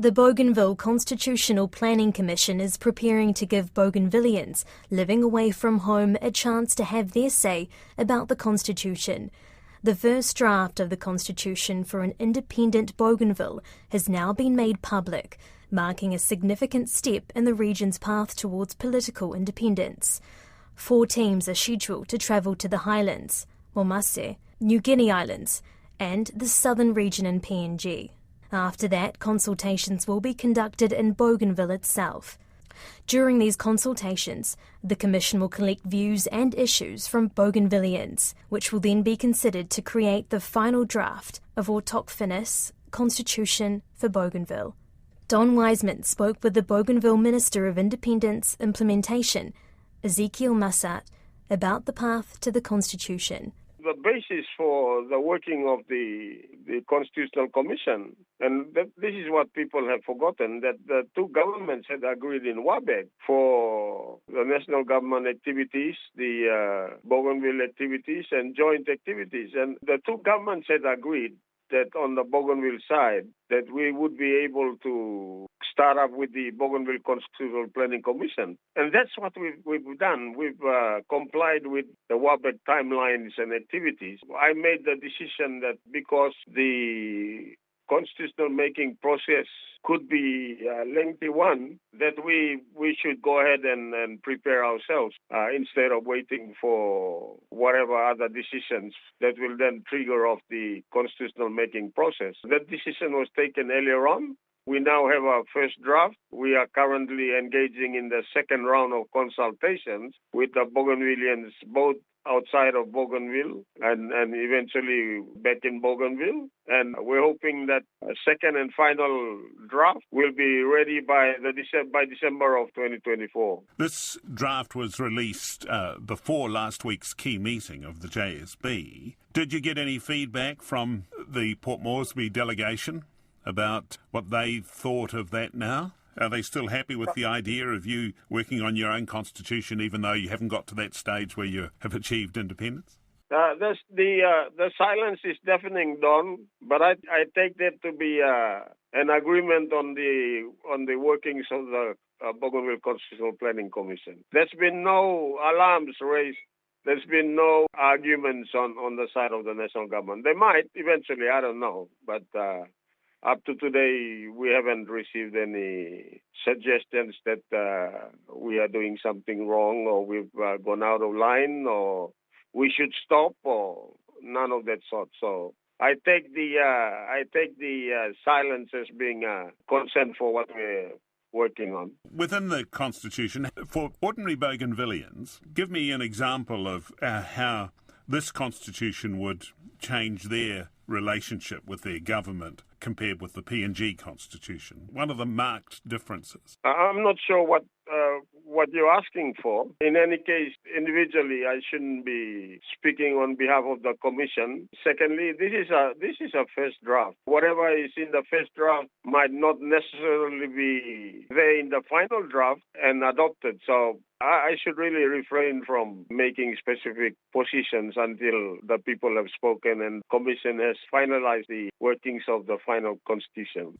The Bougainville Constitutional Planning Commission is preparing to give Bougainvilleans living away from home a chance to have their say about the Constitution. The first draft of the Constitution for an independent Bougainville has now been made public, marking a significant step in the region's path towards political independence. 4 teams are scheduled to travel to the Highlands, Momase, New Guinea Islands, and the southern region in PNG. After that, consultations will be conducted in Bougainville itself. During these consultations, the Commission will collect views and issues from Bougainvilleans, which will then be considered to create the final draft of autochthonous constitution for Bougainville. Don Wiseman spoke with the Bougainville Minister of Independence Implementation, Ezekiel Massat, about the path to the Constitution. The basis for the working of the Constitutional Commission, and this is what people have forgotten, that the 2 governments had agreed in Wabeg for the national government activities, the Bougainville activities, and joint activities. And the 2 governments had agreed that on the Bougainville side, that we would be able to start up with the Bougainville Constitutional Planning Commission. And that's what we've done. We've complied with the WABEC timelines and activities. I made the decision that because the constitutional making process could be a lengthy one, that we should go ahead and prepare ourselves instead of waiting for whatever other decisions that will then trigger off the constitutional making process. That decision was taken earlier on. We now have our first draft. We are currently engaging in the second round of consultations with the Bougainvilleans, both outside of Bougainville and eventually back in Bougainville. And we're hoping that a second and final draft will be ready by December of 2024. This draft was released before last week's key meeting of the JSB. Did you get any feedback from the Port Moresby delegation about what they thought of that now? Are they still happy with the idea of you working on your own constitution, even though you haven't got to that stage where you have achieved independence? The silence is deafening, Don, but I take that to be an agreement on the workings of the Bougainville Constitutional Planning Commission. There's been no alarms raised. There's been no arguments on the side of the national government. They might eventually, I don't know, but up to today, we haven't received any suggestions that we are doing something wrong or we've gone out of line or we should stop or none of that sort. So I take the silence as being consent for what we're working on. Within the Constitution, for ordinary Bougainvilleans, give me an example of how this Constitution would change their relationship with their government compared with the PNG Constitution. One of the marked differences. I'm not sure what you're asking for. In any case, individually, I shouldn't be speaking on behalf of the Commission. Secondly, this is a first draft. Whatever is in the first draft might not necessarily be there in the final draft and adopted. So I should really refrain from making specific positions until the people have spoken and Commission has finalized the workings of the final Constitution.